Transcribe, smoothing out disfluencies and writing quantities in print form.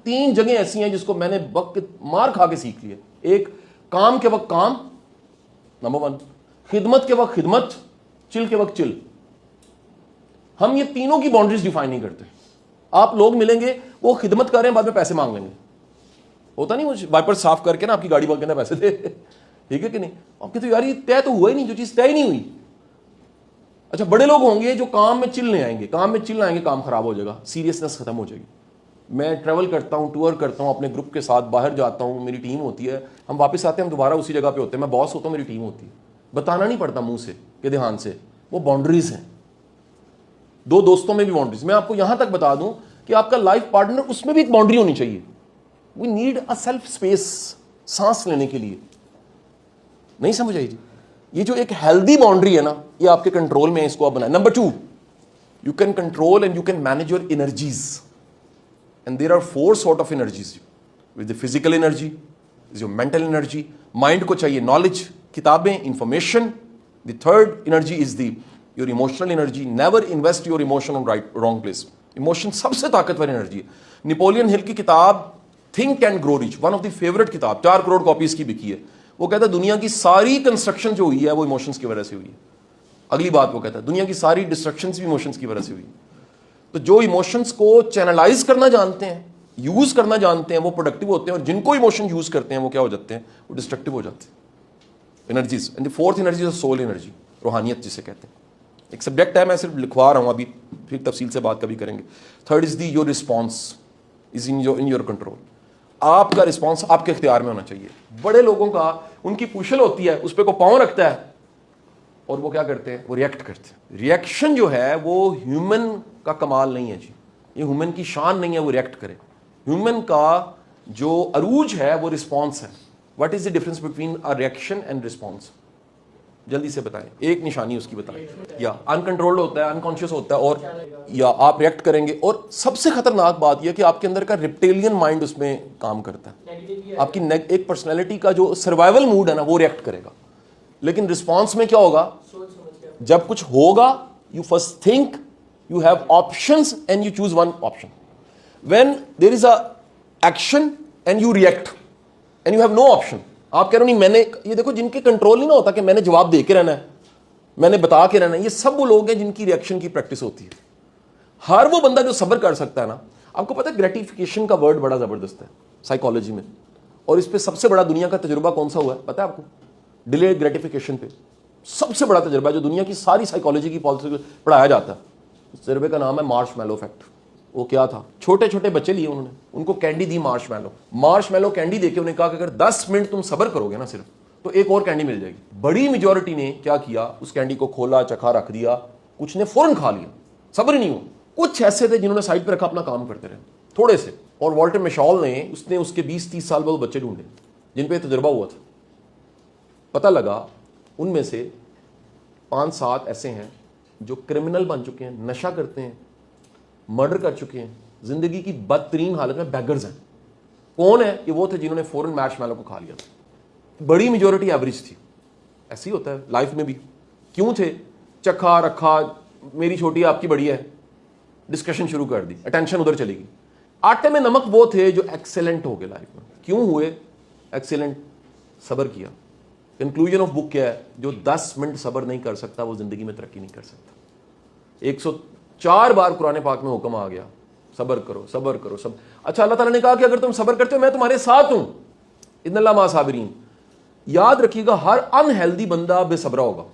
3 जगह ऐसी हैं जिसको मैंने वक्त मार खा के सीख लिया। एक, काम के वक्त काम, नंबर 1। खिदमत के वक्त खिदमत, चिल के वक्त चिल। हम ये तीनों की बाउंड्रीज डिफाइन नहीं करते। आप लोग मिलेंगे, वो खिदमत कर रहे हैं, बाद में पैसे मांग लेंगे। होता नहीं, मुझे वाइपर साफ करके ना आपकी गाड़ी के अंदर पैसे दे, ठीक है कि नहीं? आपके तो यार ये तय तो हुआ ही नहीं, जो चीज तय ही नहीं हुई। अच्छा, बड़े लोग होंगे जो काम में चिल नहीं आएंगे, काम में चिल आएंगे काम खराब हो जाएगा, सीरियसनेस खत्म हो जाएगी। मैं ट्रैवल करता हूँ, टूर करता हूँ अपने ग्रुप के साथ, बाहर जाता हूँ, मेरी टीम होती है, हम वापस आते हैं, हम दोबारा उसी जगह पे होते हैं। मैं बॉस होता हूँ, मेरी टीम होती है, बताना नहीं पड़ता मुंह से कि ध्यान से, वो बाउंड्रीज हैं। 2 दोस्तों में भी बाउंड्रीज। मैं आपको यहां तक बता दूं कि आपका लाइफ पार्टनर, उसमें भी एक बाउंड्री होनी चाहिए। We need a self space, सांस लेने के लिए। नहीं समझ आई जी? ये जो एक हेल्दी बाउंड्री है ना, ये आपके कंट्रोल में है, इसको आप बनाए। Number 2, you can control and you can manage your energies, and there are 4 sort of energies. With the physical energy is your mental energy. Mind को चाहिए नॉलेज, किताबें, information. The third energy is the your emotional energy. Never invest your emotion on wrong place. Emotion सबसे ताकतवर energy है। Napoleon Hill की किताब think and grow rich, one of the favourite किताब, 4 crore copies की बिकी है। वो कहता है दुनिया की सारी कंस्ट्रक्शन जो हुई है वो इमोशंस की वजह से हुई है। अगली बात वो कहता है दुनिया की सारी डिस्ट्रक्शन भी इमोशंस की वजह से हुई है। तो जो इमोशंस को चैनलाइज करना जानते हैं, यूज करना जानते हैं, वो प्रोडक्टिव होते हैं, और जिनको इमोशन यूज करते हैं वो क्या हो जाते हैं? वो डिस्ट्रक्टिव हो जाते हैं। Energies, and the 4th energy is soul energy, रूहानियत जिसे कहते हैं। एक सब्जेक्ट है, मैं सिर्फ लिखवा रहा हूं अभी, फिर तफसील से बात कभी करेंगे। Third is the your response is in your control. आपका रिस्पॉन्स आपके इख्तियार में होना चाहिए। बड़े लोगों का, उनकी पुशल होती है, उस पर को पाँव रखता है और वो क्या करते हैं? वो रिएक्ट करते हैं। रिएक्शन जो है वो ह्यूमन का कमाल नहीं है जी, ये ह्यूमन की शान नहीं है वो रिएक्ट करे। ह्यूमन का जो अरूज है वो रिस्पॉन्स है। What is the difference between a reaction and response? जल्दी से बताएं, एक निशानी उसकी बताएं। या अनकंट्रोल्ड होता है, अनकॉन्शियस होता है, और या आप रिएक्ट करेंगे। और सबसे खतरनाक बात यह कि आपके अंदर का रिप्टेलियन माइंड उसमें काम करता है। आपकी एक पर्सनैलिटी का जो सर्वाइवल मूड है ना, वो रिएक्ट करेगा। लेकिन रिस्पॉन्स में क्या होगा? जब कुछ होगा, you first think, you have options and you choose one option. When there is a action and you react and you have no option, आप कह रहे हो नहीं मैंने, ये देखो जिनके कंट्रोल नहीं ना होता कि मैंने जवाब दे के रहना है, मैंने बता के रहना है, ये सब वो लोग हैं जिनकी रिएक्शन की प्रैक्टिस होती है। हर वो बंदा जो सब्र कर सकता है ना, आपको पता है ग्रेटिफिकेशन का वर्ड बड़ा जबरदस्त है साइकोलॉजी में, और इस पे सबसे बड़ा दुनिया का तजुर्बा कौन सा हुआ है पता है आपको? डिलेड ग्रेटिफिकेशन पे सबसे बड़ा तजुर्बा जो दुनिया की सारी साइकोलॉजी की पॉलिसी पढ़ाया जाता है, उस तजुर्बे का नाम है मार्शमैलो इफेक्ट। वो क्या था? छोटे छोटे बच्चे लिए उन्होंने, उनको कैंडी दी मार्शमैलो कैंडी देके उन्हें कहा कि अगर 10 मिनट तुम सब्र करोगे ना सिर्फ, तो एक और कैंडी मिल जाएगी। बड़ी मेजॉरिटी ने क्या किया? उस कैंडी को खोला, चखा, रख दिया। कुछ ने फौरन खा लिया, सब्र ही नहीं हुआ। कुछ ऐसे थे जिन्होंने साइड पर रखा, अपना काम करते रहे थोड़े से। और वॉल्टर मिशॉल ने, उसने उसके 20-30 साल बाद बच्चे ढूंढे जिन पे तजुर्बा हुआ था। पता लगा उनमें से 5-7 ऐसे हैं जो क्रिमिनल बन चुके हैं, नशा करते हैं, मर्डर कर चुके हैं, जिंदगी की बदतरीन हालत में बैगर्स हैं। कौन है ये? वो थे जिन्होंने फौरन मार्शमैलो को खा लिया था। बड़ी मेजॉरिटी एवरेज थी। ऐसे ही होता है लाइफ में भी। क्यों थे? चखा, रखा, मेरी छोटी है आपकी बड़ी है, डिस्कशन शुरू कर दी, अटेंशन उधर चली गई। आटे में नमक वो थे जो एक्सेलेंट हो गए लाइफ में। क्यों हुए एक्सेलेंट? सब्र किया। कंक्लूजन ऑफ बुक क्या है? जो 10 मिनट सब्र नहीं कर सकता वो जिंदगी में तरक्की नहीं कर सकता। 104 बार कुरान पाक में हुक्म आ गया, सब्र करो, सब्र करो, सब। अच्छा, अल्लाह ताला ने कहा कि अगर तुम सब्र करते हो मैं तुम्हारे साथ हूं, इन्नल्लाह मा साबिरीन। याद रखिएगा, हर अनहेल्दी बंदा बेसब्रा होगा।